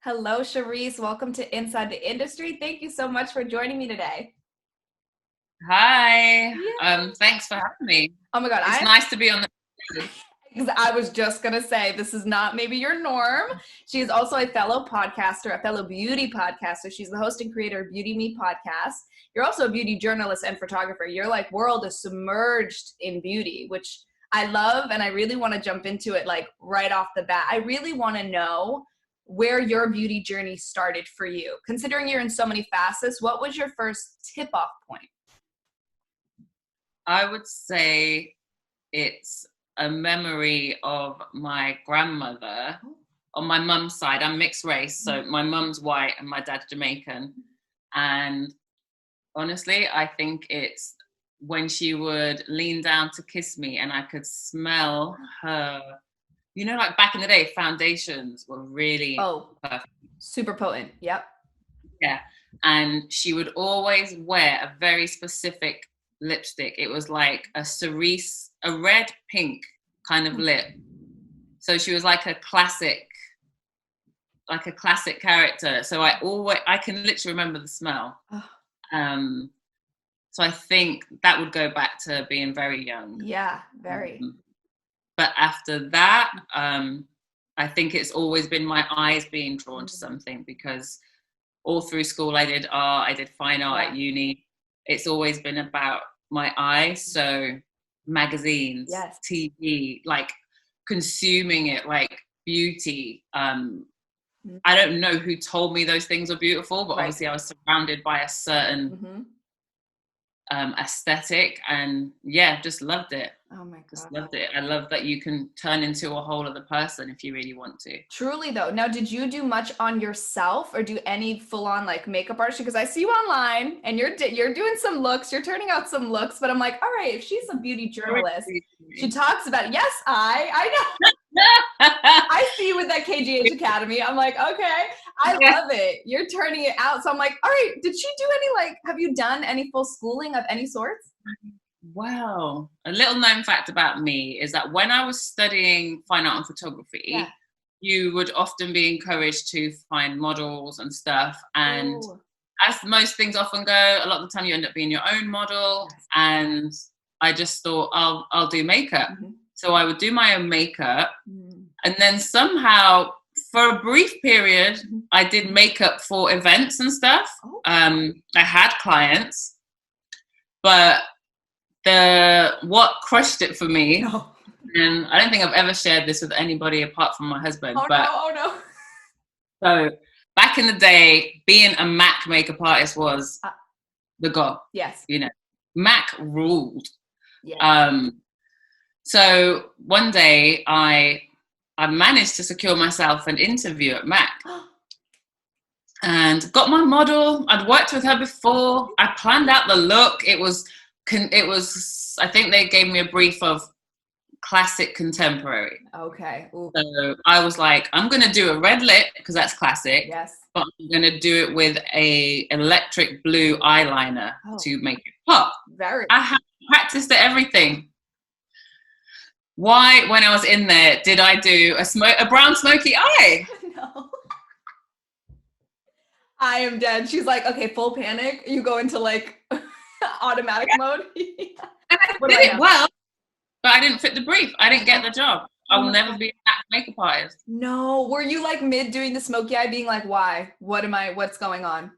Hello, Charisse. Welcome to Inside the Industry. Thank you so much for joining me today. Hi. Thanks for having me. Oh my God. It's nice to be on the I was just going to say, this is not maybe your norm. She is also a fellow podcaster, a fellow beauty podcaster. She's the host and creator of BeautyMe podcast. You're also a beauty journalist and photographer. Your world is submerged in beauty, which I love. And I really want to jump into it right off the bat. I really want to know where your beauty journey started for you. Considering you're in so many facets, what was your first tip-off point? I would say it's a memory of my grandmother on my mum's side. I'm mixed race, so my mum's white and my dad's Jamaican. And honestly, I think it's when she would lean down to kiss me and I could smell her. You know, like back in the day, foundations were really perfect. Super potent. Yep. Yeah. And she would always wear a very specific lipstick. It was like a cerise, a red pink kind of lip. So she was like a classic character. So I can literally remember the smell. So I think that would go back to being very young. Yeah, very. But after that, I think it's always been my eyes being drawn to something, because all through school I did art, I did fine art at uni. It's always been about my eyes. So magazines, TV, like consuming it, like beauty. I don't know who told me those things are beautiful, but obviously I was surrounded by a certain aesthetic, and just loved it. Oh my God. Just loved it. I love that you can turn into a whole other person if you really want to. Truly though. Now, did you do much on yourself or do any full-on makeup artist? Because I see you online and you're doing some looks, you're turning out some looks, but I'm like, all right, if she's a beauty journalist, she talks about it. Yes, I know. I see you with that KGH Academy. I'm like, okay, I love it. You're turning it out. So I'm like, all right, did she do any, have you done any full schooling of any sorts? Wow. A little known fact about me is that when I was studying fine art and photography, you would often be encouraged to find models and stuff. And as most things often go, a lot of the time you end up being your own model. And I just thought, I'll do makeup. So I would do my own makeup. And then somehow, for a brief period, I did makeup for events and stuff. I had clients. But what crushed it for me, and I don't think I've ever shared this with anybody apart from my husband. Oh no. So back in the day, being a MAC makeup artist was the goal. Yes. You know, MAC ruled. So one day I managed to secure myself an interview at MAC. And got my model. I'd worked with her before. I planned out the look. It was, I think they gave me a brief of classic contemporary. Okay. Ooh. So I was like, I'm going to do a red lip because that's classic. Yes. But I'm going to do it with a electric blue eyeliner to make it pop. I had practiced at everything. Why, when I was in there, did I do a brown smoky eye? No. I am dead. She's like, okay, full panic. You go into automatic mode. And I did it well, but I didn't fit the brief. I didn't get the job. I will never be a makeup artist. No. Were you mid doing the smoky eye being like, why? What's going on?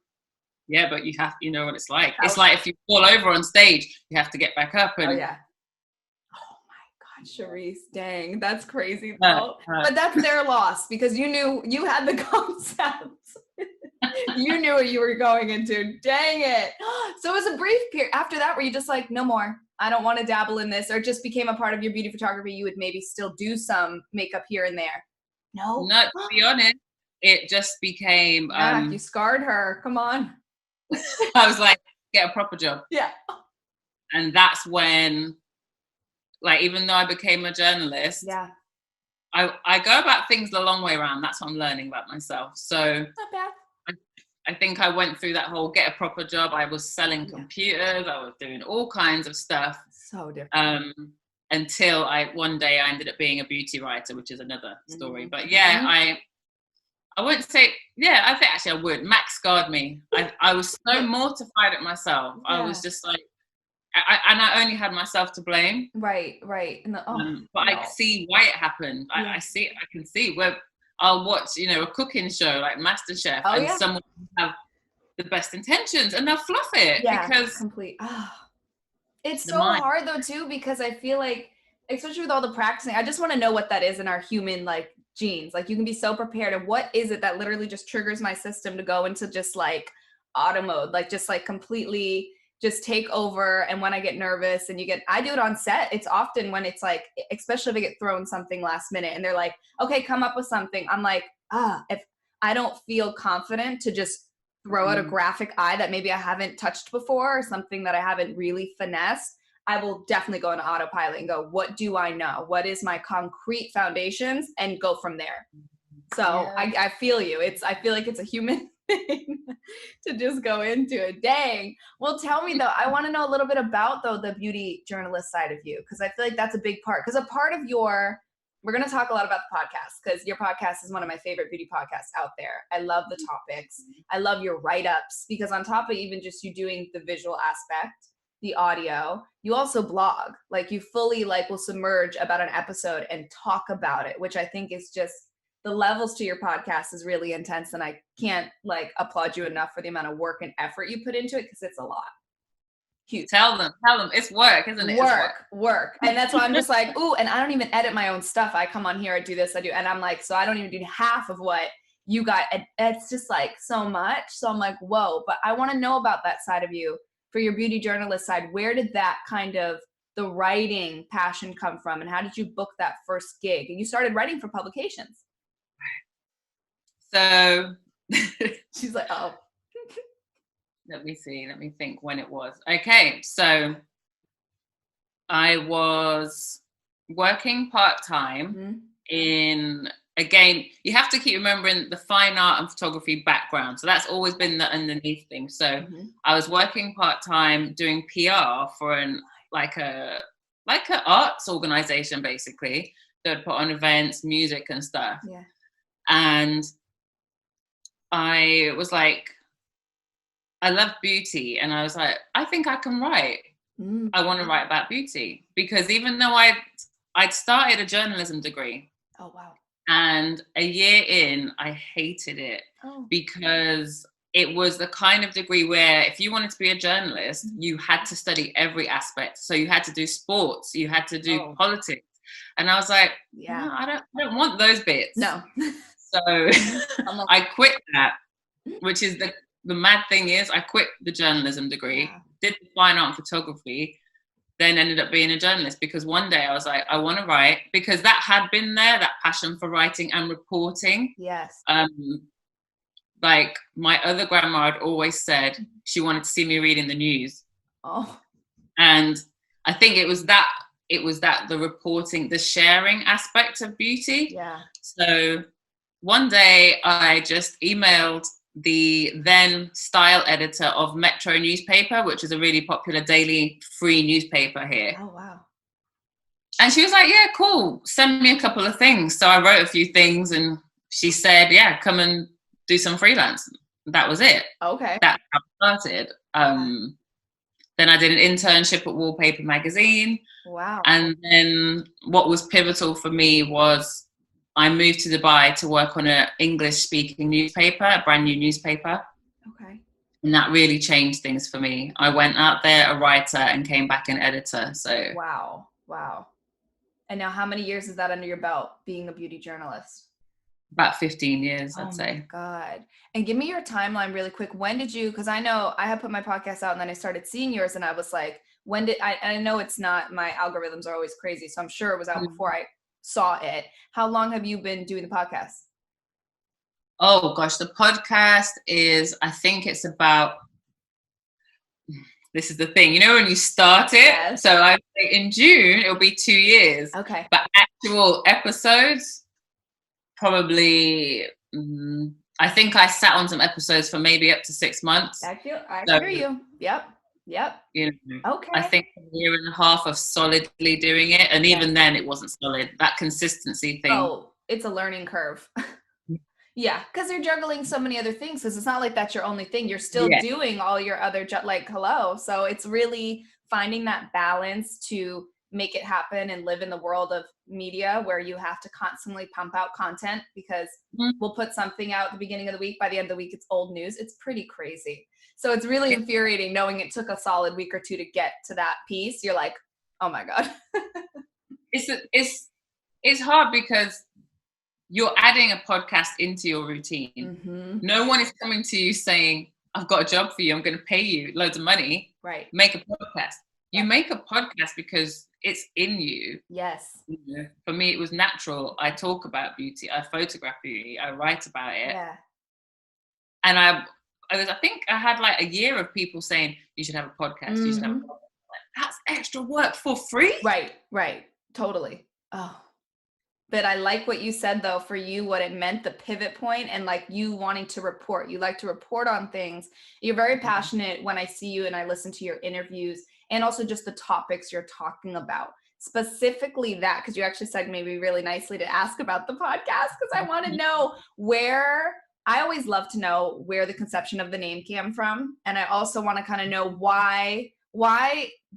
Yeah, but you know what it's like. It's like if you fall over on stage, you have to get back up. And Charisse, dang, that's crazy though. But that's their loss because you knew you had the concept. You knew what you were going into. Dang it. So it was a brief period after that where you just no more. I don't want to dabble in this, or it just became a part of your beauty photography. You would maybe still do some makeup here and there. No, to be honest, it just became. You scarred her. Come on. I was like, get a proper job. Yeah. And that's when, even though I became a journalist, I go about things the long way around. That's what I'm learning about myself. So Not bad. I think I went through that whole get a proper job. I was selling computers. I was doing all kinds of stuff. So different. Until one day I ended up being a beauty writer, which is another story. But yeah, I wouldn't say, I think actually I would. Max scarred me. I was so mortified at myself. I was just like, I only had myself to blame. Right. I see why it happened. I can see where I'll watch, a cooking show like MasterChef, and someone will have the best intentions and they'll fluff it because complete. It's so hard though too, because I feel like, especially with all the practicing, I just want to know what that is in our human like genes. Like you can be so prepared, and what is it that literally just triggers my system to go into just like auto mode, like just like completely just take over. And when I get nervous and I do it on set, it's often when it's like, especially if I get thrown something last minute and they're like, okay, come up with something. I'm like, if I don't feel confident to just throw out a graphic eye that maybe I haven't touched before, or something that I haven't really finessed, I will definitely go into autopilot and go, what do I know? What is my concrete foundations? And go from there. So I feel you. I feel like it's a human thing to just go into it. Dang. Well, tell me though, I want to know a little bit about the beauty journalist side of you, because I feel like that's a big part. Because a part of we're going to talk a lot about the podcast, because your podcast is one of my favorite beauty podcasts out there. I love the topics. I love your write-ups, because on top of even just you doing the visual aspect, the audio, you also blog. Like you fully will submerge about an episode and talk about it, which I think is just, the levels to your podcast is really intense, and I can't applaud you enough for the amount of work and effort you put into it, because it's a lot. Huge. Tell them it's work, isn't it? Work. And that's why I'm just like, ooh, and I don't even edit my own stuff. I come on here, I do this, I do, and I'm like, so I don't even do half of what you got. And it's just like so much. So I'm like, whoa, but I want to know about that side of you for your beauty journalist side. Where did that kind of the writing passion come from, and how did you book that first gig? And you started writing for publications. So she's like, oh. Let me think when it was. Okay, so I was working part-time in, again, you have to keep remembering the fine art and photography background. So that's always been the underneath thing. So I was working part-time doing PR for an arts organization, basically, that put on events, music and stuff. Yeah. And I was like, I love beauty, and I was like, I think I can write. I want to write about beauty, because even though I'd started a journalism degree. Oh wow. And a year in, I hated it because it was the kind of degree where if you wanted to be a journalist, you had to study every aspect. So you had to do sports, you had to do politics, and I was like, no, I don't want those bits. No. So I quit that, which is the mad thing is I quit the journalism degree, did the fine art and photography, then ended up being a journalist, because one day I was like, I want to write, because that had been there, that passion for writing and reporting. Yes. Like my other grandma had always said she wanted to see me reading the news. Oh. And I think it was that the reporting, the sharing aspect of beauty. Yeah. So one day I just emailed the then style editor of Metro newspaper, which is a really popular daily free newspaper here. Oh, wow. And she was like, yeah, cool. Send me a couple of things. So I wrote a few things, and she said, yeah, come and do some freelance. That was it. Okay. That's how it started. Then I did an internship at Wallpaper magazine. Wow. And then what was pivotal for me was I moved to Dubai to work on an English-speaking newspaper, a brand new newspaper. Okay. And that really changed things for me. I went out there a writer and came back an editor. So wow. And now how many years is that under your belt being a beauty journalist? About 15 years, I'd say. Oh my God. And give me your timeline really quick. When did you, because I know I had put my podcast out and then I started seeing yours, and I was like, I know it's not, my algorithms are always crazy, so I'm sure it was out before I saw it. How long have you been doing the podcast? Oh gosh, the podcast is, I think it's about, this is the thing, you know, when you start it. Yes. So I think in June it'll be 2 years. Okay. But actual episodes, probably. I think I sat on some episodes for maybe up to 6 months. I hear you. Yep. You know, okay. I think a year and a half of solidly doing it, and even then it wasn't solid. That consistency thing. Oh, it's a learning curve. Yeah, because you're juggling so many other things. Because it's not like that's your only thing. You're still doing all your other like hello. So it's really finding that balance to make it happen and live in the world of media where you have to constantly pump out content because we'll put something out at the beginning of the week. By the end of the week, it's old news. It's pretty crazy. So it's really infuriating knowing it took a solid week or two to get to that piece. You're like, oh my God. It's hard because you're adding a podcast into your routine. Mm-hmm. No one is coming to you saying, I've got a job for you. I'm going to pay you loads of money. Right. Make a podcast. You make a podcast because it's in you. Yes. You know, for me, it was natural. I talk about beauty. I photograph beauty. I write about it. Yeah. And I think I had like a year of people saying, you should have a podcast. Mm-hmm. You should have a podcast. That's extra work for free. Right. Totally. Oh. But I like what you said, though, for you, what it meant, the pivot point, and like you wanting to report. You like to report on things. You're very passionate when I see you and I listen to your interviews and also just the topics you're talking about. Specifically that, because you actually said maybe really nicely to ask about the podcast, because I want to know I always love to know where the conception of the name came from. And I also want to kind of know why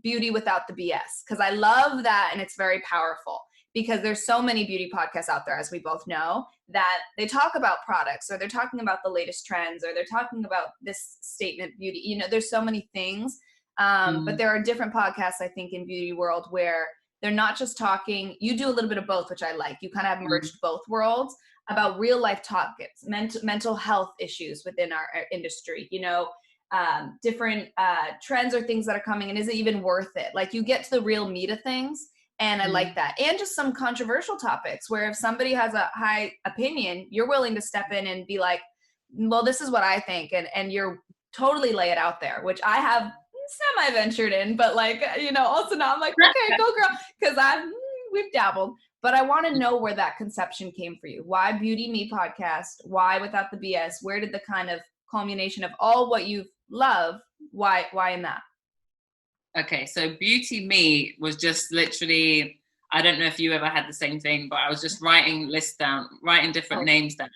beauty without the BS, because I love that and it's very powerful. Because there's so many beauty podcasts out there, as we both know, that they talk about products or they're talking about the latest trends or they're talking about this statement beauty. You know, there's so many things. But there are different podcasts, I think, in beauty world where they're not just talking. You do a little bit of both, which I like. You kind of have merged both worlds about real life topics, mental health issues within our industry, you know, different trends or things that are coming and is it even worth it? Like you get to the real meat of things. And I like that. And just some controversial topics where if somebody has a high opinion, you're willing to step in and be like, well, this is what I think. And you're totally lay it out there, which I have semi-ventured in, but like, you know, also now I'm like, okay, go girl. Because we've dabbled. But I want to know where that conception came for you. Why BeautyMe podcast? Why Without the BS? Where did the kind of culmination of all what you love, why in that? Okay, so BeautyMe was just literally, I don't know if you ever had the same thing, but I was just writing lists down, writing different names down.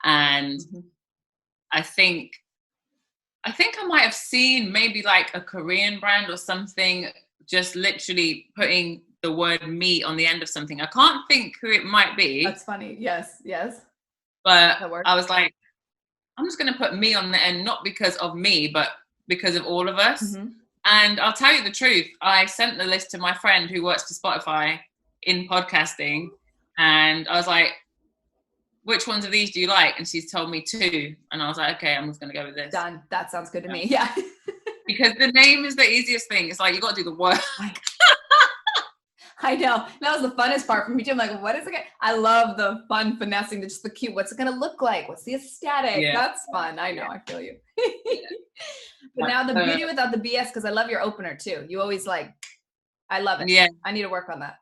And I think I might have seen maybe like a Korean brand or something, just literally putting the word me on the end of something. I can't think who it might be. That's funny. Yes. But I was like, I'm just going to put me on the end, not because of me, but because of all of us. Mm-hmm. And I'll tell you the truth. I sent the list to my friend who works for Spotify in podcasting. And I was like, which ones of these do you like? And she's told me 2. And I was like, okay, I'm just going to go with this. Done. That sounds good to me. Yeah. Because the name is the easiest thing. It's like, you got to do the work. I know. That was the funnest part for me too. I'm like, what is it? I love the fun finessing, just the cute. What's it going to look like? What's the aesthetic? Yeah. That's fun. I know. I feel you. But now the beauty without the BS, because I love your opener too. You always like, I love it. Yeah. I need to work on that.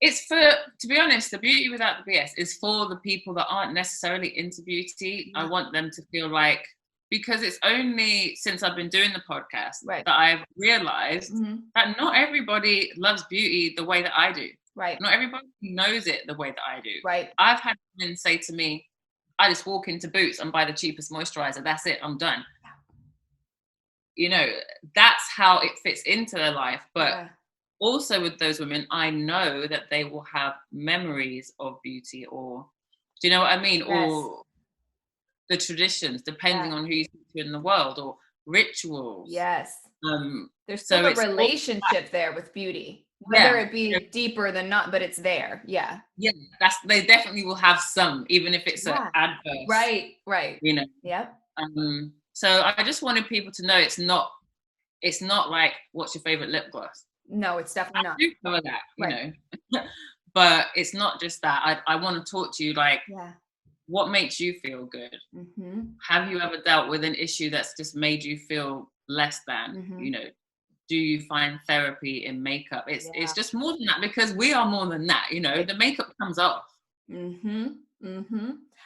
It's for, to be honest, the beauty without the BS is for the people that aren't necessarily into beauty. Yeah. I want them to feel like, because it's only since I've been doing the podcast that I've realized that not everybody loves beauty the way that I do. Right. Not everybody knows it the way that I do. Right. I've had women say to me, I just walk into Boots and buy the cheapest moisturizer. That's it. I'm done. You know, that's how it fits into their life. But also with those women, I know that they will have memories of beauty, or do you know what I mean? Yes. Or the traditions, depending on who you speak to in the world, or rituals. Yes. There's still a relationship there with beauty, whether it be deeper than not, but it's there. Yeah. Yeah. They definitely will have some, even if it's an adverse. Right. You know. Yep. So I just wanted people to know it's not like, what's your favorite lip gloss? No, it's definitely not. I do cover that, you know. But it's not just that. I want to talk to you like, what makes you feel good? Mm-hmm. Have you ever dealt with an issue that's just made you feel less than, you know, do you find therapy in makeup? It's just more than that, because we are more than that, you know, the makeup comes off.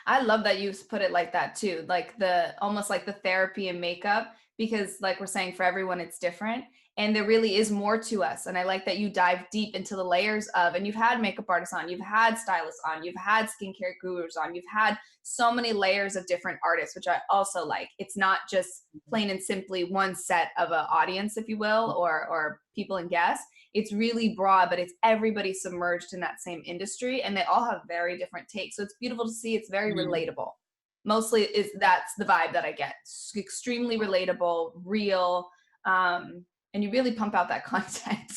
I love that you put it like that too, like almost like the therapy and makeup, because like we're saying, for everyone it's different, and there really is more to us. And I like that you dive deep into the layers of, and you've had makeup artists on, you've had stylists on, you've had skincare gurus on, you've had so many layers of different artists, which I also like. It's not just plain and simply one set of an audience, if you will, or people and guests. It's really broad, but it's everybody submerged in that same industry, and they all have very different takes. So it's beautiful to see. It's very relatable. Mostly that's the vibe that I get. It's extremely relatable, real, and you really pump out that content.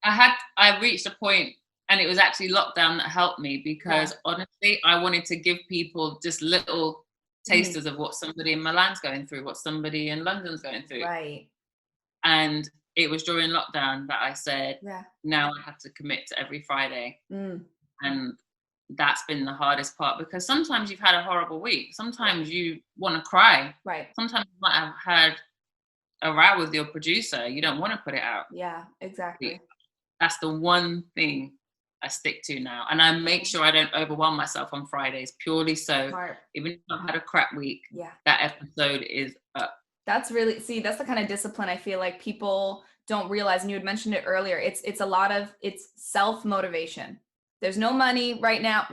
I reached a point, and it was actually lockdown that helped me, because honestly, I wanted to give people just little tasters of what somebody in Milan's going through, what somebody in London's going through. Right. And it was during lockdown that I said, now I have to commit to every Friday. And that's been the hardest part, because sometimes you've had a horrible week. Sometimes you want to cry. Right. Sometimes you might have had a row with your producer. You don't want to put it out. Yeah, exactly. That's the one thing I stick to now. And I make sure I don't overwhelm myself on Fridays, purely so even if I've had a crap week, that episode is up. That's really, that's the kind of discipline I feel like people don't realize. And you had mentioned it earlier. It's a lot of, it's self-motivation. There's no money right now.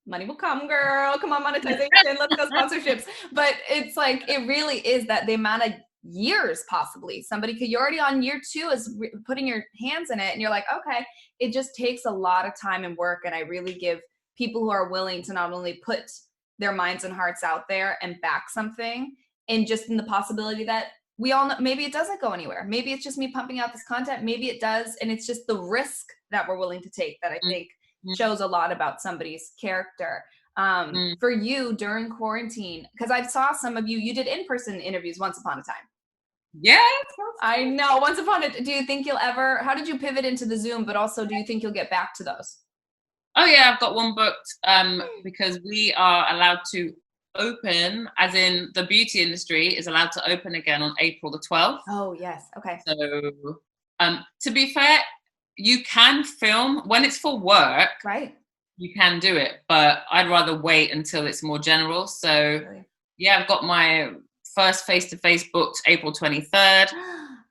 Money will come, girl. Come on, monetization. Let's go sponsorships. But it's like, it really is that the amount of years, possibly you're already on year 2 is putting your hands in it, and you're like, okay, it just takes a lot of time and work. And I really give people who are willing to not only put their minds and hearts out there and back something, and just in the possibility that we all know maybe it doesn't go anywhere. Maybe it's just me pumping out this content. Maybe it does. And it's just the risk that we're willing to take that I think shows a lot about somebody's character. For you during quarantine, because I saw some of you did in-person interviews once upon a time. Yeah, I know. Once upon a, do you think you'll ever, how did you pivot into the Zoom, but also do you think you'll get back to those? Oh yeah, I've got one booked, because we are allowed to open, as in the beauty industry is allowed to open again on April the 12th. Oh yes. Okay. So to be fair, you can film when it's for work, right? You can do it, but I'd rather wait until it's more general. So yeah, I've got my first face-to-face booked April 23rd.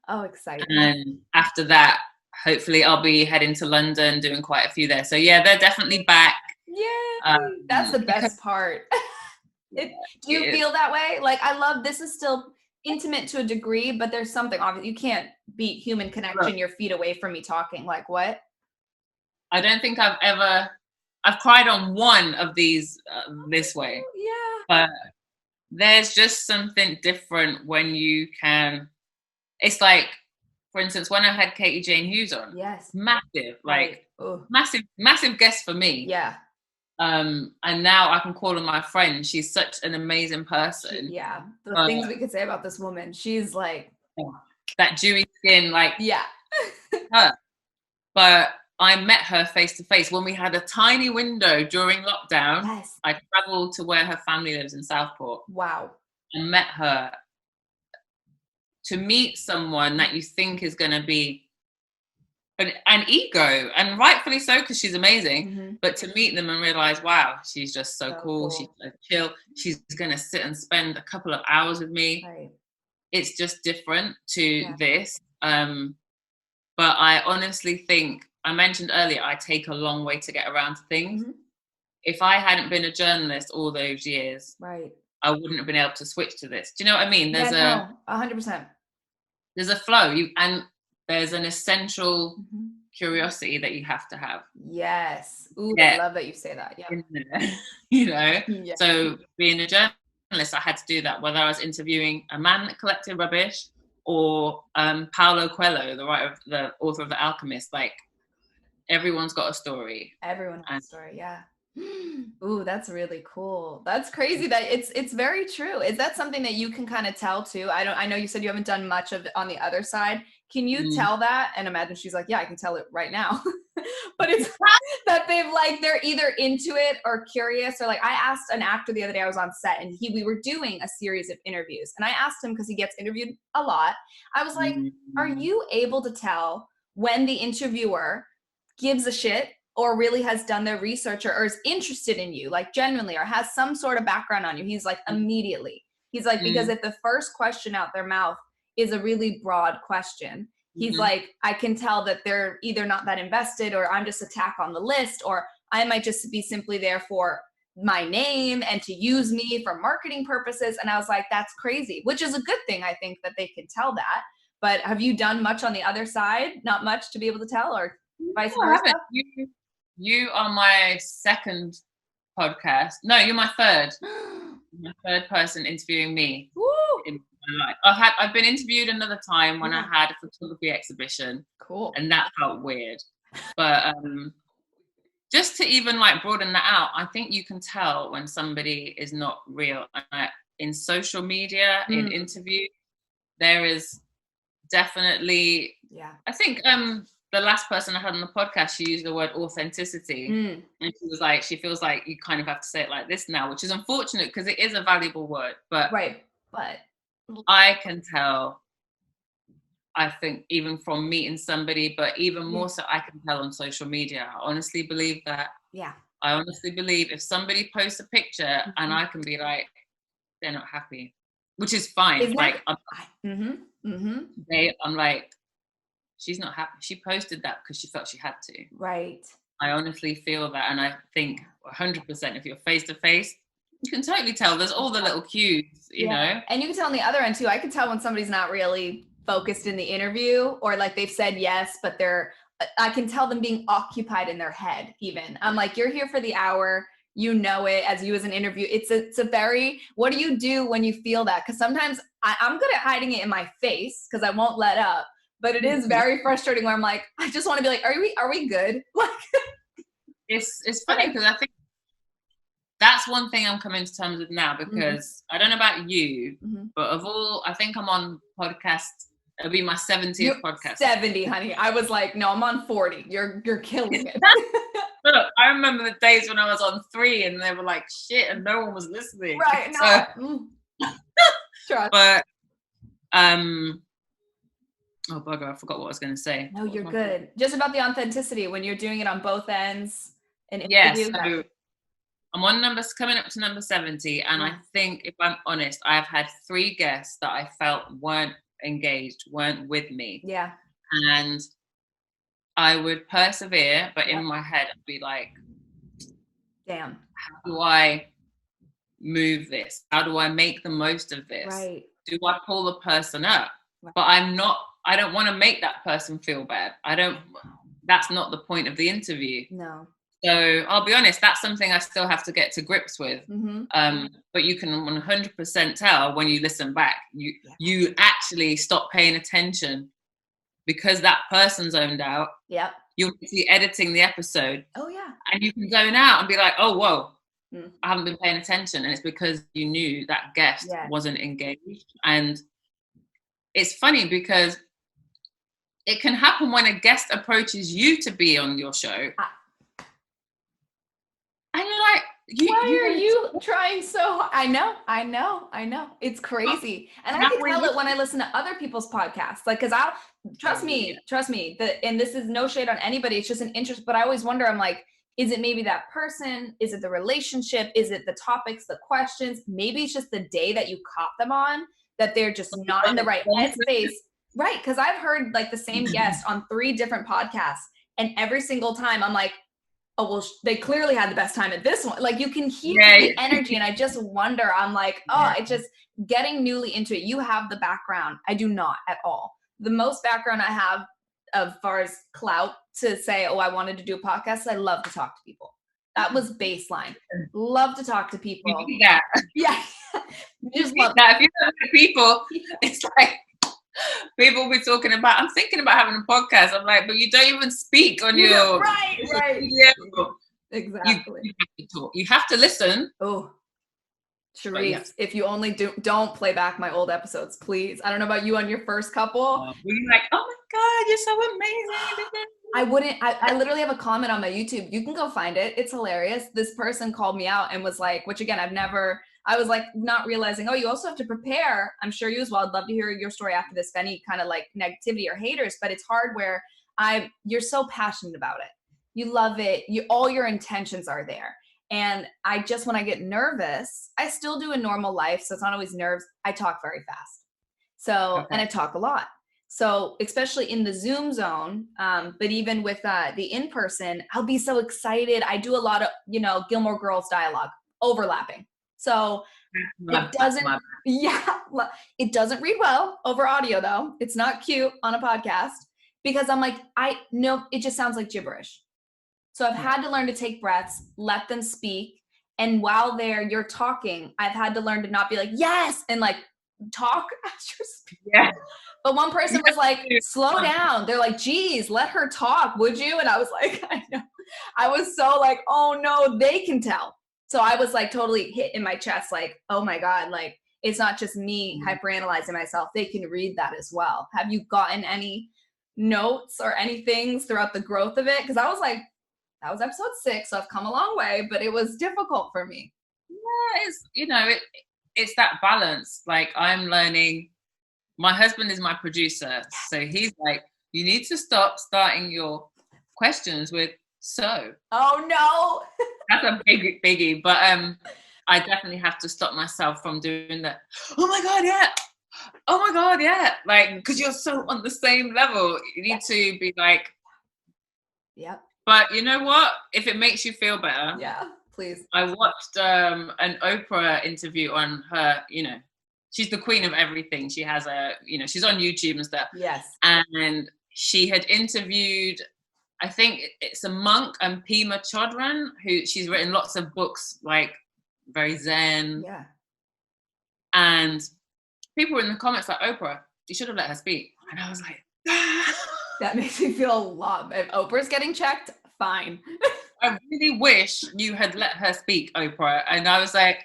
Oh, exciting. And after that, hopefully I'll be heading to London, doing quite a few there. So yeah, they're definitely back. Yeah, that's the best part. Do you feel that way? Like, I love, this is still intimate to a degree, but there's something obvious. You can't beat human connection. You're feet away from me talking. Like, what? I don't think I've cried on one of these this way. Yeah. But there's just something different when you can, it's like, for instance, when I had Katie Jane Hughes on, massive, like massive guest for me. Yeah. And now I can call her my friend. She's such an amazing person. The things we could say about this woman. She's like that dewy skin, like her. But I met her face to face when we had a tiny window during lockdown. Yes. I traveled to where her family lives in Southport. Wow. And met her. To meet someone that you think is going to be an ego, and rightfully so, because she's amazing, but to meet them and realize, wow, she's just so cool. She's so chill. She's going to sit and spend a couple of hours with me. Right. It's just different to this. But I honestly think, I mentioned earlier, I take a long way to get around to things. If I hadn't been a journalist all those years, I wouldn't have been able to switch to this. Do you know what I mean? There's 100%. There's a flow, and there's an essential curiosity that you have to have. Yes. Ooh, I love that you say that. Yeah. You know? So being a journalist, I had to do that, whether I was interviewing a man that collected rubbish or Paulo Coelho, the author of The Alchemist. Like, everyone's got a story. Everyone has a story, yeah. Ooh, that's really cool. That's crazy that it's very true. Is that something that you can kind of tell too? I know you said you haven't done much of it on the other side. can you tell that? And imagine she's like, yeah, I can tell it right now. But it's that they're either into it or curious, or like I asked an actor the other day, I was on set and we were doing a series of interviews, and I asked him, because he gets interviewed a lot, I was like, are you able to tell when the interviewer gives a shit or really has done their research or is interested in you, like genuinely, or has some sort of background on you? He's like, immediately. He's like, because if the first question out their mouth is a really broad question, he's like, I can tell that they're either not that invested, or I'm just a tack on the list, or I might just be simply there for my name and to use me for marketing purposes. And I was like, that's crazy, which is a good thing. I think that they can tell that. But have you done much on the other side? Not much to be able to tell, or vice versa? You are my second podcast. No, you're my third. My third person interviewing me in my life. I've been interviewed another time when I had a photography exhibition. Cool. And that felt weird. But just to even like broaden that out, I think you can tell when somebody is not real. In social media, in interviews, there is definitely, I think the last person I had on the podcast, she used the word authenticity. And she was like, she feels like you kind of have to say it like this now, which is unfortunate because it is a valuable word. But I can tell, I think, even from meeting somebody, but even more so I can tell on social media. I honestly believe that. Yeah. I honestly believe if somebody posts a picture and I can be like, they're not happy, which is fine. Isn't like, I'm like, she's not happy. She posted that because she felt she had to. Right. I honestly feel that. And I think 100% if you're face to face, you can totally tell. There's all the little cues, you know? And you can tell on the other end too. I can tell when somebody's not really focused in the interview, or like they've said yes, but I can tell them being occupied in their head even. I'm like, you're here for the hour. You know it as you as an interview. It's a very, what do you do when you feel that? Because sometimes I'm good at hiding it in my face because I won't let up. But it is very frustrating where I'm like, I just want to be like, are we good? Like, it's funny because I think that's one thing I'm coming to terms with now, because I don't know about you, but of all, I think I'm on podcast. It'll be my 70th podcast. 70, honey. I was like, no, I'm on 40. You're killing it. Look, I remember the days when I was on 3 and they were like, shit, and no one was listening. Right. No. Sure. But oh bugger, I forgot what I was going to say. No, you're good. Just about the authenticity when you're doing it on both ends. And yes, so I'm on coming up to number 70, and I think, if I'm honest, I've had 3 guests that I felt weren't engaged, weren't with me. Yeah. And I would persevere, but in my head I'd be like, damn, how do I move this? How do I make the most of this? Right. Do I pull the person up? Right. But I don't want to make that person feel bad. That's not the point of the interview. No. So I'll be honest, that's something I still have to get to grips with. But you can 100% tell when you listen back, you actually stop paying attention because that person zoned out. Yep. You're busy editing the episode. Oh yeah. And you can zone out and be like, oh, whoa, I haven't been paying attention. And it's because you knew that guest wasn't engaged. And it's funny because it can happen when a guest approaches you to be on your show. And you're like, why are you trying so hard? I know. It's crazy. And I can tell it when I listen to other people's podcasts. Like, because trust me, and this is no shade on anybody. It's just an interest. But I always wonder, I'm like, is it maybe that person? Is it the relationship? Is it the topics, the questions? Maybe it's just the day that you caught them on, that they're just not in the right headspace. Right. Because I've heard like the same guest on 3 different podcasts. And every single time I'm like, oh, well, they clearly had the best time at this one. Like, you can hear the energy. And I just wonder, I'm like, it's just getting newly into it. You have the background. I do not at all. The most background I have as far as clout to say, oh, I wanted to do a podcast. I love to talk to people. That was baseline. Love to talk to people. Yeah. Just love that. If you don't like people, it's like, people will be talking about, I'm thinking about having a podcast. I'm like, but you don't even speak on your right. Exactly. You have to talk. You have to listen. Oh, Charisse, if you only don't play back my old episodes, please. I don't know about you on your first couple. Were you like, oh God, you're so amazing. I literally have a comment on my YouTube. You can go find it. It's hilarious. This person called me out and was like, which again, I was like not realizing, oh, you also have to prepare. I'm sure you as well. I'd love to hear your story after this, if any kind of like negativity or haters, but it's hard where you're so passionate about it. You love it. All your intentions are there. And when I get nervous, I still do a normal life. So it's not always nerves. I talk very fast. So, Okay. and I talk a lot. So especially in the Zoom zone, but even with the in-person, I'll be so excited. I do a lot of, Gilmore Girls dialogue overlapping. So it doesn't read well over audio though. It's not cute on a podcast because I'm like, I know it just sounds like gibberish. So I've had to learn to take breaths, let them speak. And while you're talking, I've had to learn to not be like, yes, and like talk as you're speaking. Yeah. But one person was like, slow down. They're like, geez, let her talk, would you? And I was like, I know. I was so like, oh no, they can tell. So I was like totally hit in my chest, like, oh my God, like it's not just me hyperanalyzing myself. They can read that as well. Have you gotten any notes or any things throughout the growth of it? Because I was like, that was episode 6, so I've come a long way, but it was difficult for me. Yeah, it's that balance. Like I'm learning. My husband is my producer, so he's like, you need to stop starting your questions with "so." Oh no, that's a biggie. But I definitely have to stop myself from doing that. Oh my God, yeah. Oh my God, yeah. Like, because you're so on the same level. You need to be like, yep. But you know what? If it makes you feel better, please. I watched an Oprah interview on her. She's the queen of everything. She has she's on YouTube and stuff. Yes. And she had interviewed, I think it's a monk, Pema Chodron, who she's written lots of books, like very Zen. Yeah. And people were in the comments like, Oprah, you should have let her speak. And I was like, that makes me feel a lot. If Oprah's getting checked, fine. I really wish you had let her speak, Oprah. And I was like,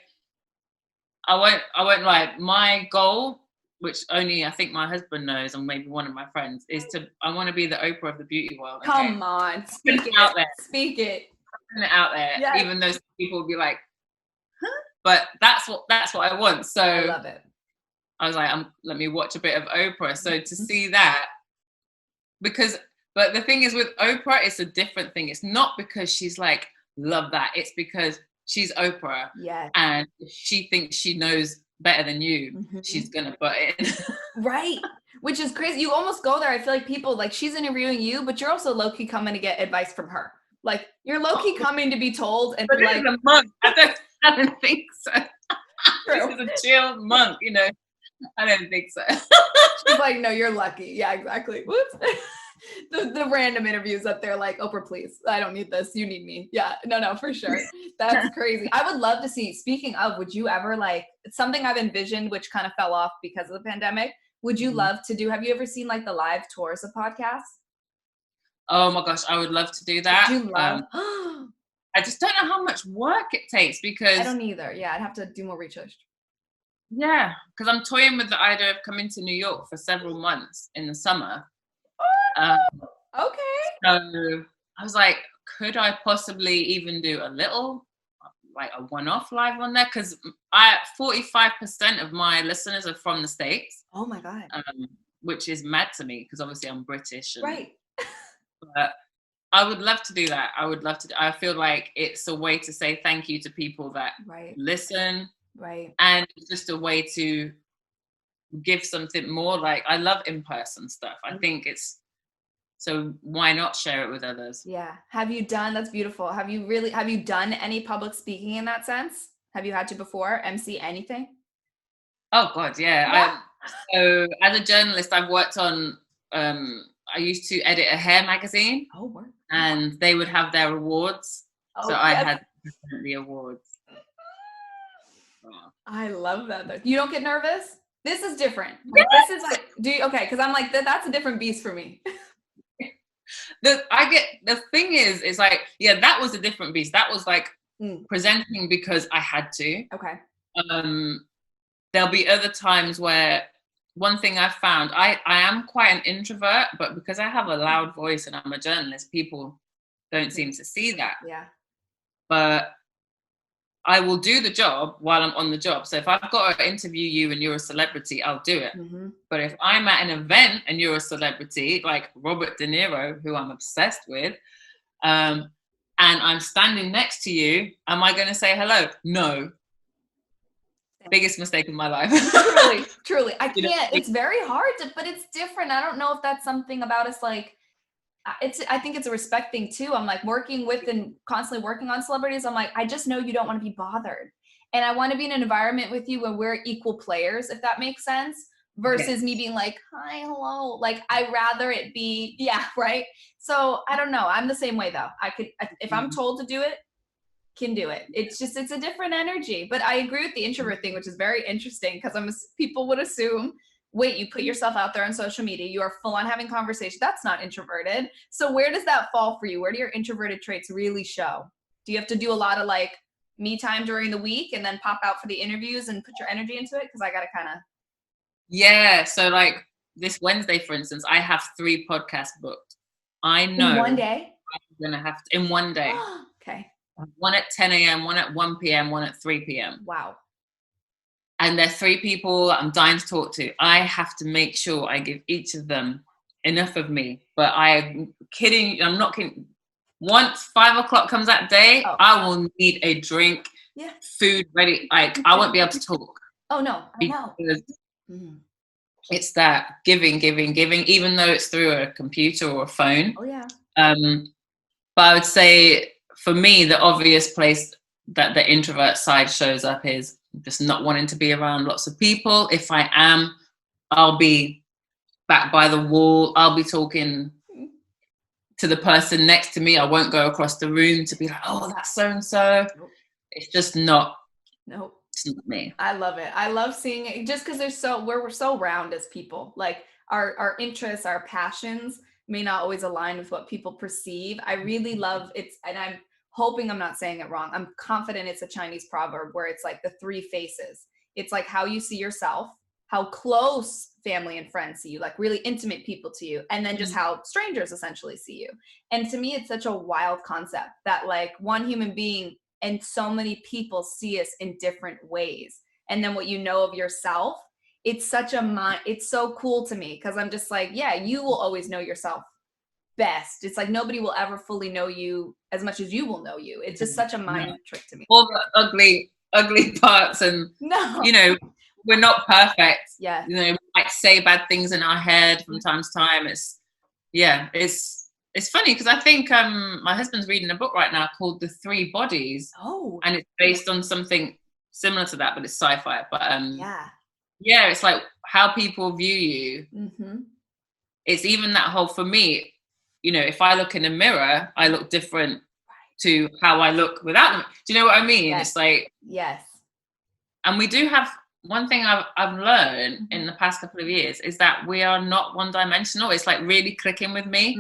I won't lie. My goal, which only I think my husband knows, and maybe one of my friends, is I want to be the Oprah of the beauty world. Okay? Come on, speak it out there. Speak it. Putting it out there, yes. Even though people will be like, huh? But that's what I want. So I love it. I was like, let me watch a bit of Oprah. So to see that, but the thing is with Oprah, it's a different thing. It's not because she's like, love that. It's because she's Oprah. Yes. And she thinks she knows better than you. Mm-hmm. She's going to butt in. Right. Which is crazy. You almost go there. I feel like people, like she's interviewing you, but you're also low-key coming to get advice from her. Like you're low-key coming to be told. And but like, a monk. I don't think so. This is a chill monk, I don't think so. She's like, no, you're lucky. Yeah, exactly. Whoops. the random interviews up there like, Oprah, please. I don't need this. You need me. Yeah, no, for sure. That's crazy. I would love to see, speaking of, would you ever it's something I've envisioned, which kind of fell off because of the pandemic. Would you love to do, have you ever seen the live tours of podcasts? Oh my gosh, I would love to do that. Would you love? I just don't know how much work it takes because... I don't either. Yeah, I'd have to do more research. Yeah, because I'm toying with the idea of coming to New York for several months in the summer. Okay. So I was like, could I possibly even do a little, like a one-off live on there? Because 45% of my listeners are from the States. Oh my God. Which is mad to me because obviously I'm British. Right. But I would love to do that. I feel like it's a way to say thank you to people that listen. Right. And it's just a way to give something more. Like I love in-person stuff. I think so why not share it with others? Yeah. That's beautiful. Have you done any public speaking in that sense? Have you had to before MC anything? Oh God, yeah. So as a journalist, I've worked on, I used to edit a hair magazine. Oh, work. And they would have their awards. So I had the awards. I love that. You don't get nervous? This is different. Yes! This is because I'm like, that's a different beast for me. The thing is, it's like, yeah, that was a different beast. That was like presenting because I had to. Okay. There'll be other times where one thing I've found, I am quite an introvert, but because I have a loud voice and I'm a journalist, people don't seem to see that. Yeah. But I will do the job while I'm on the job. So if I've got to interview you and you're a celebrity, I'll do it. Mm-hmm. But if I'm at an event and you're a celebrity, like Robert De Niro, who I'm obsessed with, and I'm standing next to you, am I going to say hello? No. Biggest mistake of my life. Truly. I can't. It's very hard but it's different. I don't know if that's something about us, like, I think it's a respect thing too. I'm like working with and constantly working on celebrities. I'm like, I just know you don't want to be bothered. And I want to be in an environment with you where we're equal players, if that makes sense, versus me being like, hi, hello. Like, I rather it be, yeah, right. So I don't know. I'm the same way though. If I'm told to do it, can do it. It's a different energy. But I agree with the introvert thing, which is very interesting because people would assume, wait, you put yourself out there on social media, you are full on having conversation. That's not introverted. So where does that fall for you? Where do your introverted traits really show? Do you have to do a lot of like me time during the week and then pop out for the interviews and put your energy into it? Because I got to kind of. Yeah. So like this Wednesday, for instance, I have 3 podcasts booked. I know. In one day? I'm going to have to, in one day. Okay. One at 10 a.m., one at 1 p.m., one at 3 p.m. Wow. And there's 3 people I'm dying to talk to. I have to make sure I give each of them enough of me. But I'm not kidding. Once 5 o'clock comes that day, I will need a drink, food ready. Like, I won't be able to talk. Oh, no, I know. It's that giving, even though it's through a computer or a phone. Oh, yeah. But I would say, for me, the obvious place that the introvert side shows up is just not wanting to be around lots of people. If I am, I'll be back by the wall. I'll be talking to the person next to me. I won't go across the room to be like, oh, that's so-and-so. Nope. It's just not. Nope. It's not me. I love it. I love seeing it just because we're so round as people. Like our interests, our passions may not always align with what people perceive. I really love it. And I'm hoping I'm not saying it wrong. I'm confident it's a Chinese proverb where it's like the 3 faces. It's like how you see yourself, how close family and friends see you, like really intimate people to you, and then just how strangers essentially see you. And to me, it's such a wild concept that like one human being and so many people see us in different ways. And then what you know of yourself, it's so cool to me because I'm just like, yeah, you will always know yourself best. It's like nobody will ever fully know you as much as you will know you. It's just such a mind trick to me. All the ugly parts, and we're not perfect. Yeah. We might say bad things in our head from time to time. It's funny because I think my husband's reading a book right now called The 3 Bodies. Oh. And it's based on something similar to that, but it's sci-fi. But yeah, it's like how people view you. Mm-hmm. It's even that whole, for me, if I look in a mirror, I look different to how I look without them. Do you know what I mean? Yes. It's like, yes. And we do have one thing I've learned in the past couple of years is that we are not one-dimensional. It's like really clicking with me.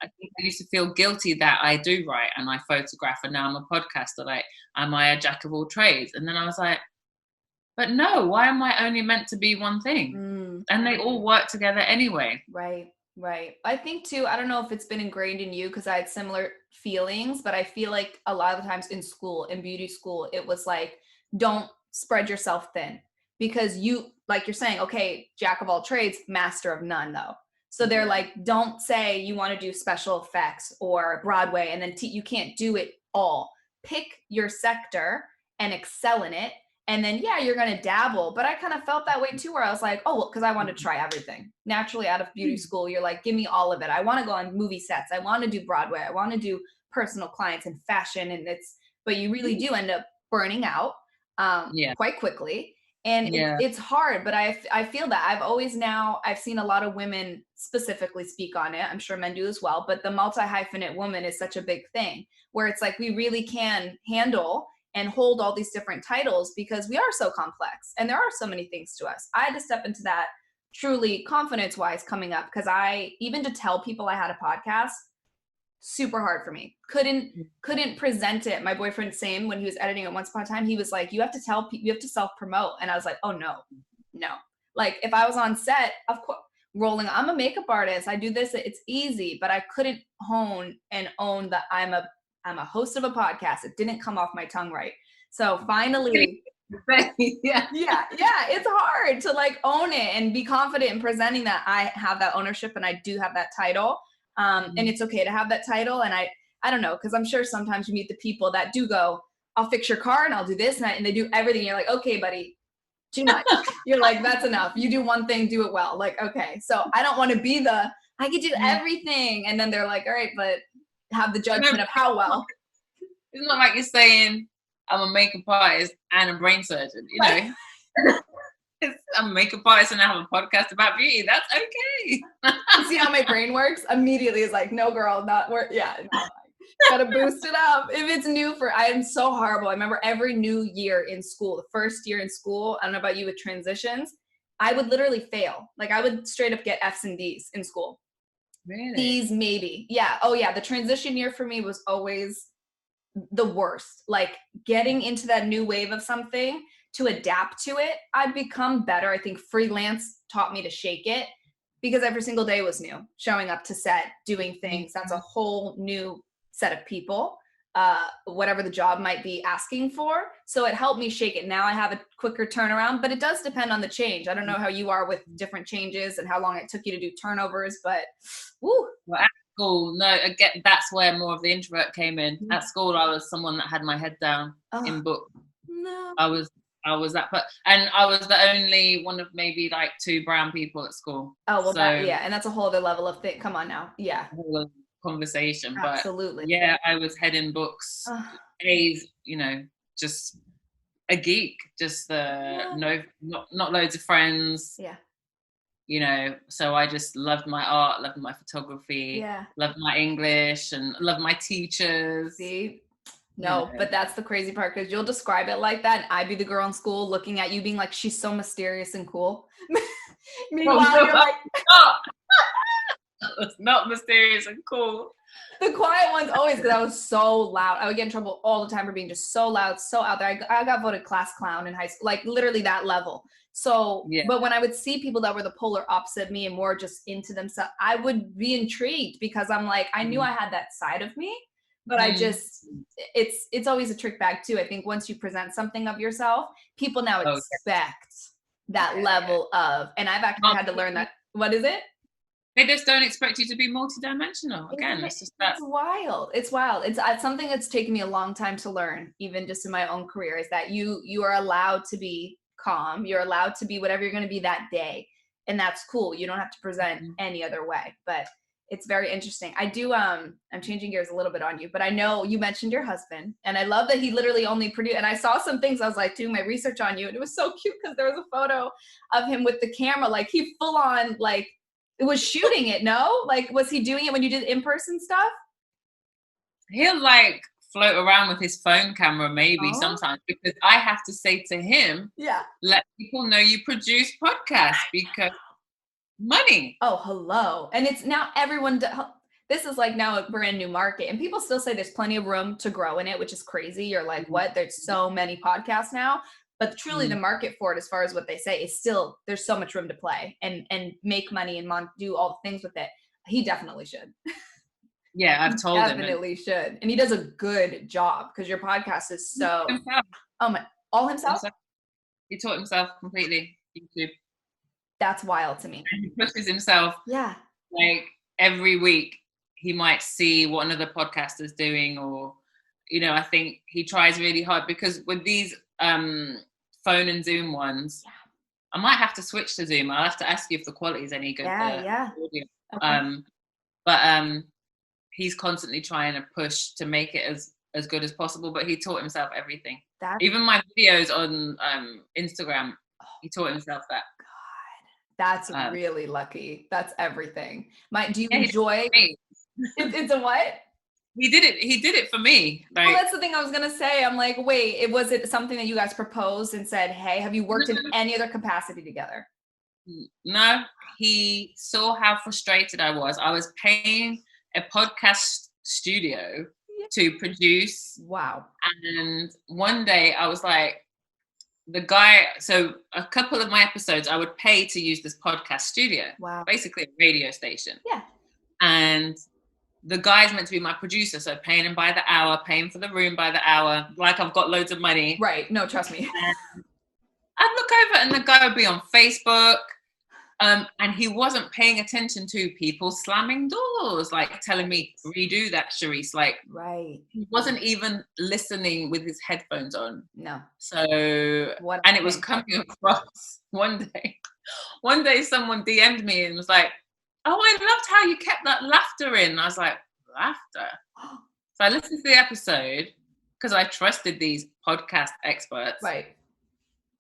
I think I used to feel guilty that I do write and I photograph, and now I'm a podcaster. Like, am I a jack of all trades? And then I was like, but no, why am I only meant to be one thing? And they all work together anyway. Right. I think too, I don't know if it's been ingrained in you because I had similar feelings, but I feel like a lot of the times in beauty school, it was like, don't spread yourself thin. Because you, like you're saying, okay, jack of all trades, master of none though. So they're like, don't say you want to do special effects or Broadway and then you can't do it all. Pick your sector and excel in it. And then, you're going to dabble. But I kind of felt that way too, where I was like, oh, because I want to try everything. Naturally out of beauty school, you're like, give me all of it. I want to go on movie sets. I want to do Broadway. I want to do personal clients and fashion. But you really do end up burning out quite quickly. And it's hard, but I feel that I've seen a lot of women specifically speak on it. I'm sure men do as well, but the multi-hyphenate woman is such a big thing where it's like, we really can handle and hold all these different titles because we are so complex and there are so many things to us. I had to step into that truly confidence wise coming up because even to tell people I had a podcast, super hard for me. Couldn't present it. My boyfriend, same, when he was editing it once upon a time, he was like, you have to self promote. And I was like, oh no. Like if I was on set, of course, I'm a makeup artist. I do this. It's easy, but I couldn't hone and own that I'm a host of a podcast. It didn't come off my tongue right. So finally, yeah, it's hard to like own it and be confident in presenting that I have that ownership and I do have that title. And it's okay to have that title. And I don't know, because I'm sure sometimes you meet the people that do go, I'll fix your car and I'll do this and they do everything. You're like, okay, buddy, too much. You're like, that's enough. You do one thing, do it well. Like, okay. So I don't want to be I can do everything. And then they're like, all right, but have the judgment of how well. It's not like you're saying I'm a makeup artist and a brain surgeon, you know. I'm a makeup artist and I have a podcast about beauty. That's okay. See how my brain works? Immediately is like, no, girl, not work. Yeah. No. Gotta boost it up. If it's new I am so horrible. I remember every new year in school, the first year in school, I don't know about you with transitions, I would literally fail. Like I would straight up get F's and D's in school. Really? D's maybe. Yeah. Oh yeah. The transition year for me was always the worst. Like getting into that new wave of something to adapt to it, I'd become better. I think freelance taught me to shake it because every single day was new. Showing up to set, doing things. That's a whole new set of people, whatever the job might be asking for. So it helped me shake it. Now I have a quicker turnaround, but it does depend on the change. I don't know how you are with different changes and how long it took you to do turnovers, but woo. Well, at school, no, again, that's where more of the introvert came in. At school, I was someone that had my head down in book. No. I was that, and I was the only one of maybe like 2 brown people at school. Oh, well, so, and that's a whole other level of thing. Come on now. Yeah. Conversation. Absolutely. But yeah, I was head in books. A's, you know, just a geek, just not loads of friends. Yeah. You know, so I just loved my art, loved my photography, loved my English, and loved my teachers. See? No, but that's the crazy part because you'll describe it like that, and I'd be the girl in school looking at you being like, she's so mysterious and cool. Meanwhile, you're like, it's not mysterious and cool. The quiet ones always, because I was so loud. I would get in trouble all the time for being just so loud, so out there. I got voted class clown in high school, like literally that level. So, but when I would see people that were the polar opposite of me and more just into themselves, I would be intrigued because I'm like, I knew I had that side of me, but I just, it's always a trick bag too. I think once you present something of yourself, people now expect that level of, and I've actually had to learn that. What is it? They just don't expect you to be multidimensional. Again, it's just that. It's wild. It's wild. It's something that's taken me a long time to learn, even just in my own career, is that you are allowed to be calm. You're allowed to be whatever you're going to be that day. And that's cool. You don't have to present any other way. But it's very interesting. I do, I'm changing gears a little bit on you, but I know you mentioned your husband. And I love that he literally only produced, and I saw some things, I was like doing my research on you. And it was so cute because there was a photo of him with the camera. Like he full on, like, it was shooting it, no? Like, was he doing it when you did in-person stuff? He'll like float around with his phone camera maybe sometimes because I have to say to him, let people know you produce podcasts because money. Oh, hello. And it's now this is like now a brand new market and people still say there's plenty of room to grow in it, which is crazy. You're like, what? There's so many podcasts now. But truly the market for it, as far as what they say, is still, there's so much room to play and make money and do all the things with it. He definitely should. Yeah, I've told him. Definitely should. And he does a good job because your podcast is so, all himself? He taught himself completely. YouTube. That's wild to me. And he pushes himself. Yeah. Like every week he might see what another podcaster's doing or, you know, I think he tries really hard because with these phone and Zoom ones, I might have to switch to Zoom. I'll have to ask you if the quality is any good. Audio. Okay. He's constantly trying to push to make it as good as possible, but he taught himself everything. Even my videos on Instagram, he taught himself that. God, that's really lucky. That's everything. Do you enjoy it's a what? He did it for me. Like, well, that's the thing I was gonna say. I'm like, wait, was it something that you guys proposed and said, hey, have you worked in any other capacity together? No, he saw how frustrated I was. I was paying a podcast studio to produce. Wow. And one day I was like, the guy, so a couple of my episodes, I would pay to use this podcast studio. Wow. Basically a radio station. Yeah. And the guy's meant to be my producer, so paying him by the hour, paying for the room by the hour, like I've got loads of money. Right. No, trust me. And I'd look over and the guy would be on Facebook. And he wasn't paying attention to people slamming doors, like telling me, redo that, Charisse. Like, right. He wasn't even listening with his headphones on. No. So, and it was coming across one day someone DM'd me and was like, oh, I loved how you kept that laughter in. And I was like, laughter? So I listened to the episode because I trusted these podcast experts. Right.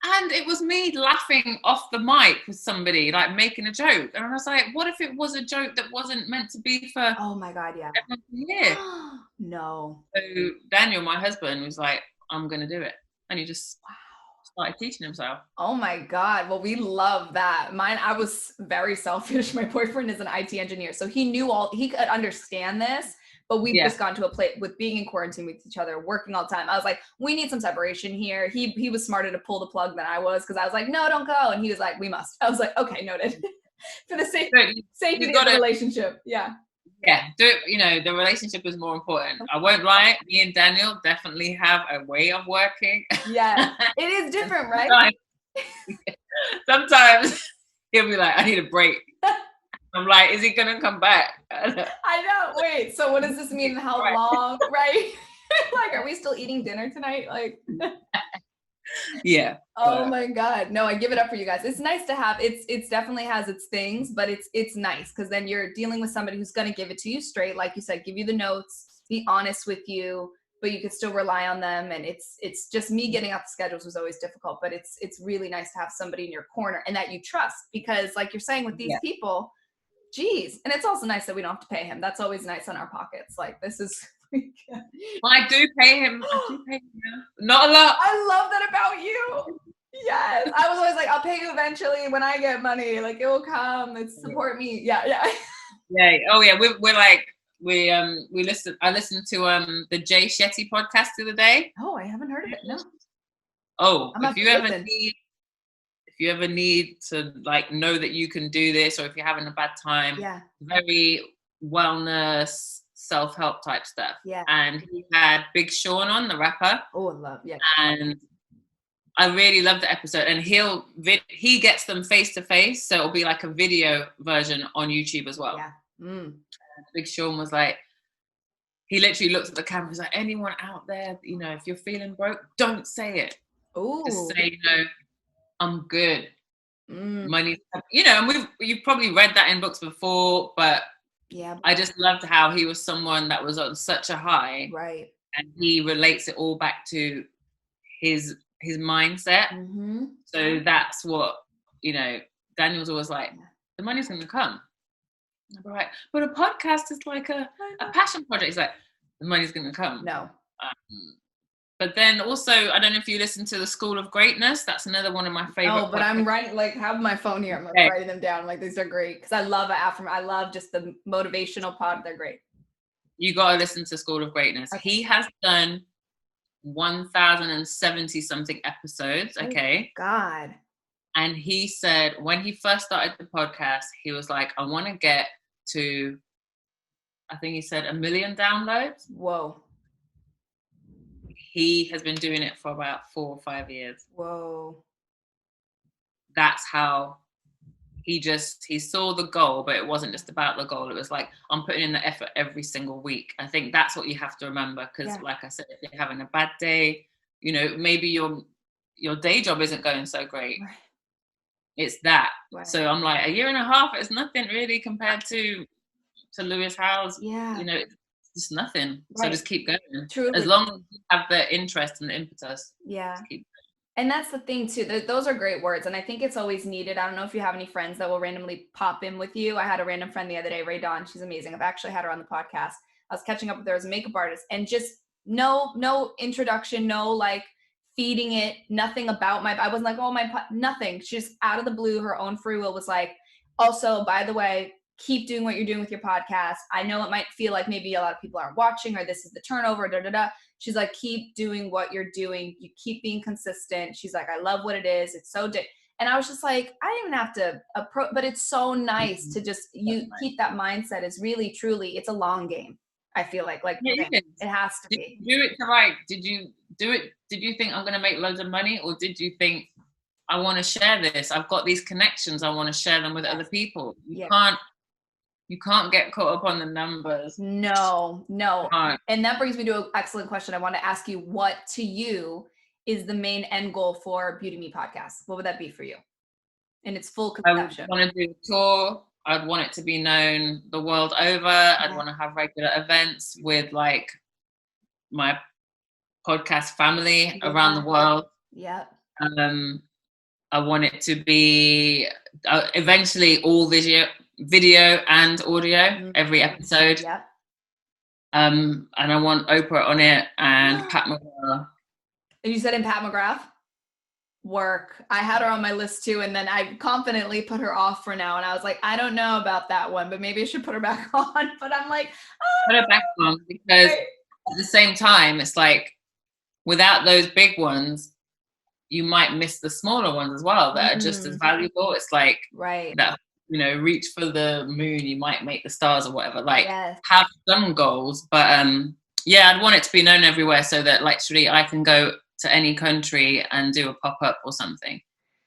And it was me laughing off the mic with somebody, like making a joke. And I was like, what if it was a joke that wasn't meant to be for oh my God, yeah. everyone to hear? No. So Daniel, my husband, was like, I'm going to do it. And he just started teaching himself. Oh my God. Well, we love that. I was very selfish. My boyfriend is an IT engineer. So he could understand this. But we've just gone to a place with being in quarantine with each other, working all the time. I was like, we need some separation here. He was smarter to pull the plug than I was because I was like, no, don't go. And he was like, we must. I was like, okay, noted. For the safety of the relationship. Yeah. Yeah, do it. The relationship is more important. I won't lie. Me and Daniel definitely have a way of working. Yeah, it is different, right? Sometimes he'll be like, I need a break. I'm like, is he gonna come back? I know. Wait, so what does this mean? How long? Right? Like, are we still eating dinner tonight? Like, yeah. Oh my God. No, I give it up for you guys. It's nice to have. It's definitely has its things, but it's nice because then you're dealing with somebody who's gonna give it to you straight, like you said, give you the notes, be honest with you, but you could still rely on them. And it's just me getting out the schedules was always difficult, but it's really nice to have somebody in your corner and that you trust because, like you're saying, with these people. Geez. And it's also nice that we don't have to pay him. That's always nice on our pockets. Like, this is. Well, I do pay him. Not a lot. I love that about you. Yes. I was always like, I'll pay you eventually when I get money. Like, it will come. It's support me. Yeah. Yeah. Yeah. Oh yeah. We're like, I listened to the Jay Shetty podcast the other day. Oh, I haven't heard of it. No. Oh, if you ever need to like know that you can do this, or if you're having a bad time, very wellness, self-help type stuff. Yeah. And he had Big Sean on, the rapper. Oh, I love, yeah. And I really love the episode. And he gets them face to face, so it'll be like a video version on YouTube as well. Yeah. Big Sean was like, he literally looked at the camera. He's like, anyone out there, if you're feeling broke, don't say it. Ooh. Just say, I'm good. Money, and you've probably read that in books before, but yeah, I just loved how he was someone that was on such a high, right? And he relates it all back to his mindset. So that's what Daniel's always like. The money's gonna come. I'm like, but a podcast is like a passion project. He's like, the money's gonna come. No. But then also, I don't know if you listen to The School of Greatness. That's another one of my favorite. Oh, but I'm writing, like, have my phone here. I'm like, writing them down. I'm like, these are great because I love I love just the motivational pod. They're great. You got to listen to School of Greatness. Okay. He has done 1,070 something episodes. Okay. Oh, God. And he said when he first started the podcast, he was like, I want to get to, I think he said 1 million downloads. Whoa. He has been doing it for about 4 or 5 years. Whoa. That's how he saw the goal, but it wasn't just about the goal. It was like, I'm putting in the effort every single week. I think that's what you have to remember. Because like I said, if you're having a bad day, maybe your day job isn't going so great. Right. It's that. Right. So I'm like, 1.5 years is nothing really compared to Lewis Howes. Yeah. It's nothing. Right. So just keep going. Truly. As long as you have the interest and the impetus. Yeah. Just keep going. And that's the thing too. Those are great words. And I think it's always needed. I don't know if you have any friends that will randomly pop in with you. I had a random friend the other day, Ray Dawn. She's amazing. I've actually had her on the podcast. I was catching up with her as a makeup artist and just no introduction, no like feeding it, nothing about I wasn't like, nothing. She just out of the blue, her own free will was like, also, by the way, keep doing what you're doing with your podcast. I know it might feel like maybe a lot of people aren't watching or this is the turnover, da, da, da. She's like, keep doing what you're doing. You keep being consistent. She's like, I love what it is. It's so and I was just like, I didn't even have to approach, but it's so nice to just, keep that mindset is really, truly, it's a long game. I feel like it has to be. Did you do it? Did you think I'm going to make loads of money, or did you think I want to share this? I've got these connections. I want to share them with other people. You can't get caught up on the numbers. No. And that brings me to an excellent question. I want to ask you, what to you is the main end goal for BeautyMe podcast? What would that be for you in its full conception? I want to do a tour. I'd want it to be known the world over. I'd want to have regular events with like my podcast family around the world. Yeah. I want it to be eventually all video and audio, every episode. Yeah. And I want Oprah on it and Pat McGrath. And you said in Pat McGrath? Work. I had her on my list too, and then I confidently put her off for now, and I was like, I don't know about that one, but maybe I should put her back on. But I'm like, put her back on, because at the same time, it's like without those big ones, you might miss the smaller ones as well that are just as valuable. It's like that, reach for the moon, you might make the stars or whatever. Like have some goals, but I'd want it to be known everywhere so that literally I can go to any country and do a pop-up or something.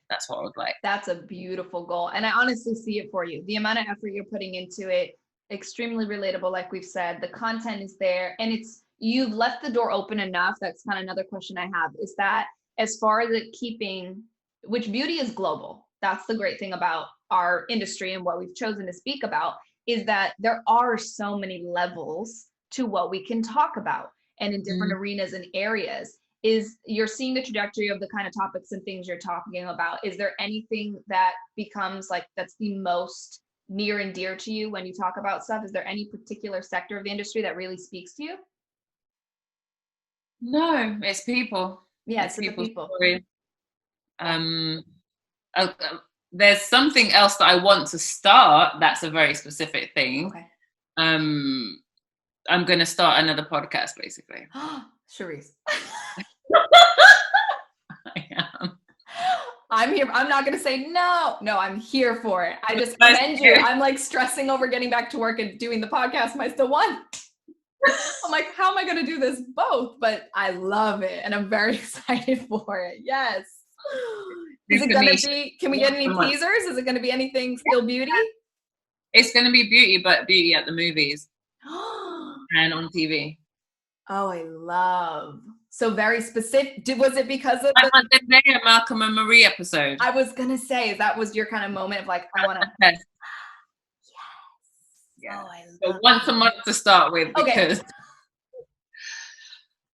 That's what I would like. That's a beautiful goal. And I honestly see it for you. The amount of effort you're putting into it, extremely relatable, like we've said. The content is there, and you've left the door open enough. That's kind of another question I have, is that as far as it keeping, which beauty is global. That's the great thing about our industry and what we've chosen to speak about, is that there are so many levels to what we can talk about, and in different arenas and areas. Is you're seeing the trajectory of the kind of topics and things you're talking about. Is there anything that becomes like, that's the most near and dear to you when you talk about stuff? Is there any particular sector of the industry that really speaks to you? No, it's people. Yeah, it's people's stories. There's something else that I want to start. That's a very specific thing. Okay. I'm going to start another podcast, basically. Charisse. I am. I'm here. I'm not going to say no. No, I'm here for it. I just commend you. I'm like stressing over getting back to work and doing the podcast. Am I still one? I'm like, how am I going to do this both? But I love it, and I'm very excited for it. Yes. Is it going to be, can we get any teasers? Is it going to be anything still beauty? It's going to be beauty, but beauty at the movies and on TV. Oh, I love. So very specific. Was it because of the Malcolm and Marie episode? I was going to say, that was your kind of moment of like, I want to. Yes. Yeah. Oh, I love so once a month to start with, because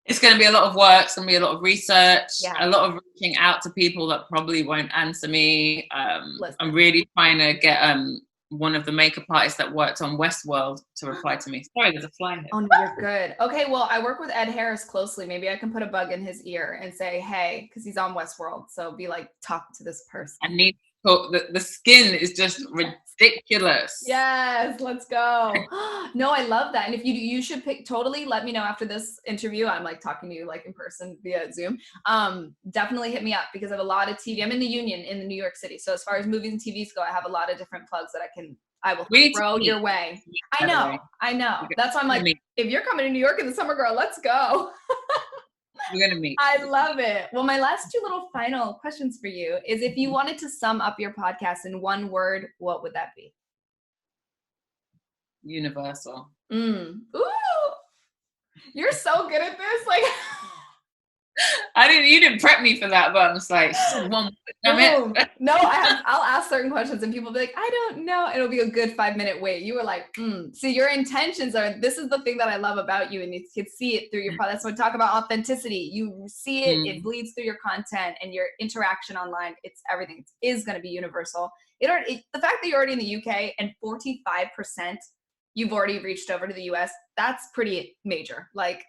it's going to be a lot of work. It's going to be a lot of research, a lot of reaching out to people that probably won't answer me. I'm really trying to get one of the makeup artists that worked on Westworld to reply to me. Sorry, there's a fly here. Oh, no, you're good. Okay, well, I work with Ed Harris closely. Maybe I can put a bug in his ear and say, hey, because he's on Westworld. So be like, talk to this person. I need to talk. The skin is just ridiculous. Yes, let's go. No, I love that. And if you should totally let me know after this interview. I'm like talking to you like in person via Zoom. Definitely hit me up, because I have a lot of TV. I'm in the union in the New York City. So as far as movies and TVs go, I have a lot of different plugs that I will throw your way. I know. That's why I'm like, if you're coming to New York in the summer, girl, let's go. We're gonna meet. I love it. Well, my last two little final questions for you is, if you wanted to sum up your podcast in one word, what would that be? Universal. Ooh, you're so good at this. Like, you didn't prep me for that, but I'm just like, no, I'll ask certain questions and people will be like, I don't know. It'll be a good 5-minute wait. You were like, See, your intentions are, this is the thing that I love about you, and you can see it through your product. That's when we talk about authenticity. You see it, it bleeds through your content and your interaction online. It's everything. It is going to be universal. The fact that you're already in the UK and 45% you've already reached over to the US, that's pretty major. Like,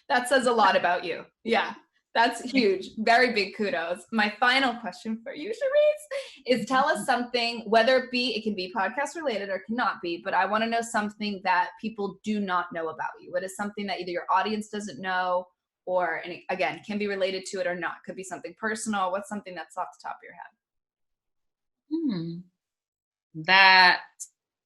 that says a lot about you. Yeah. That's huge. Very big kudos. My final question for you, Charisse, is tell us something, whether it can be podcast related or cannot be, but I want to know something that people do not know about you. What is something that either your audience doesn't know or, and again, can be related to it or not. Could be something personal. What's something that's off the top of your head? That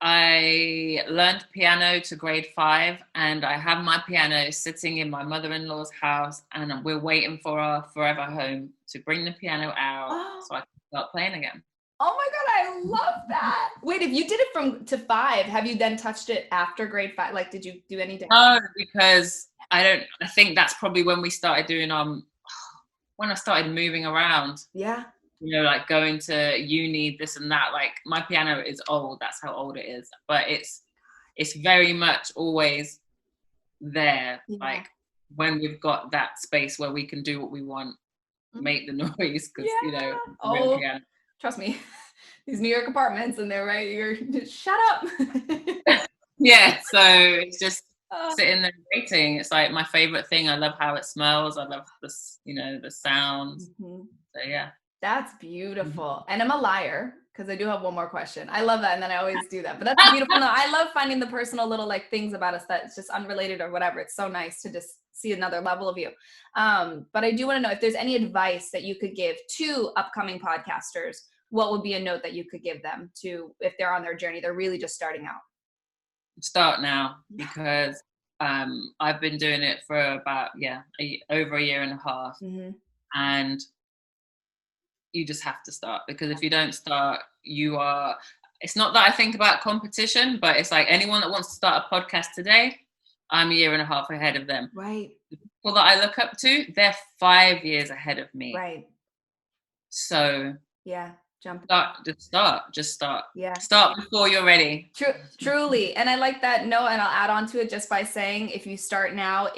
I learned piano to grade 5, and I have my piano sitting in my mother-in-law's house, and we're waiting for our forever home to bring the piano out so I can start playing again. Oh my God, I love that. Wait, if you did it to 5, have you then touched it after grade 5? Like, did you do any dance? No, because I think that's probably when we started doing, when I started moving around. Yeah. You know, like going to uni, this and that. Like, my piano is old. That's how old it is. But it's very much always there. Yeah. Like, when we've got that space where we can do what we want, make the noise, because, you know, piano. Trust me, these New York apartments, and they're right, you're just, shut up. Yeah, so it's just sitting there waiting. It's like my favorite thing. I love how it smells. I love this, you know, the sounds. So yeah. That's beautiful. And I'm a liar because I do have one more question. I love that. And then I always do that. But that's beautiful. No, I love finding the personal little like things about us that's just unrelated or whatever. It's so nice to just see another level of you. But I do want to know if there's any advice that you could give to upcoming podcasters. What would be a note that you could give them to if they're on their journey? They're really just starting out. Start now, because I've been doing it for about, over a year and a half. And you just have to start, because if you don't start, it's not that I think about competition, but it's like anyone that wants to start a podcast today, I'm a year and a half ahead of them. Right. The people that I look up to, they're 5 years ahead of me. Right. So yeah, just start. Yeah. Start before you're ready. Truly. And I like that note, and I'll add on to it just by saying, if you start now,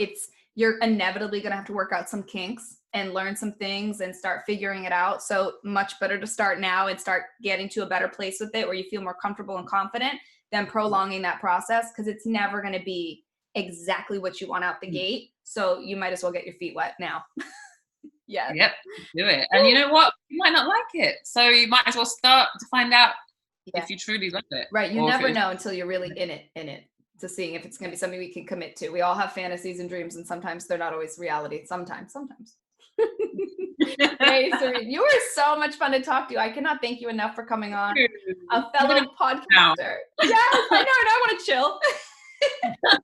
you're inevitably going to have to work out some kinks and learn some things and start figuring it out. So much better to start now and start getting to a better place with it where you feel more comfortable and confident than prolonging that process, because it's never going to be exactly what you want out the gate. So you might as well get your feet wet now. Yeah. Yep. Do it. And you know what? You might not like it. So you might as well start to find out if you truly love it. Right. You never know until you're really in it. To seeing if it's going to be something we can commit to. We all have fantasies and dreams, and sometimes they're not always reality. Sometimes. Hey, Serene, you were so much fun to talk to. I cannot thank you enough for coming on. A fellow podcaster. Yes, I know. I want to chill.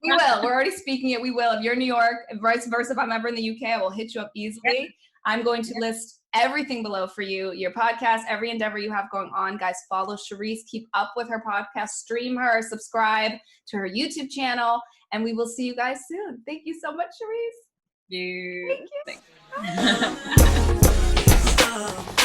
We will. We're already speaking it. We will. If you're in New York, vice versa, if I'm ever in the UK, I will hit you up easily. I'm going to list everything below for you, your podcast, every endeavor you have going on. Guys, follow Charisse, keep up with her podcast, stream her, subscribe to her YouTube channel, and we will see you guys soon. Thank you so much, Charisse. Thank you. Thank you.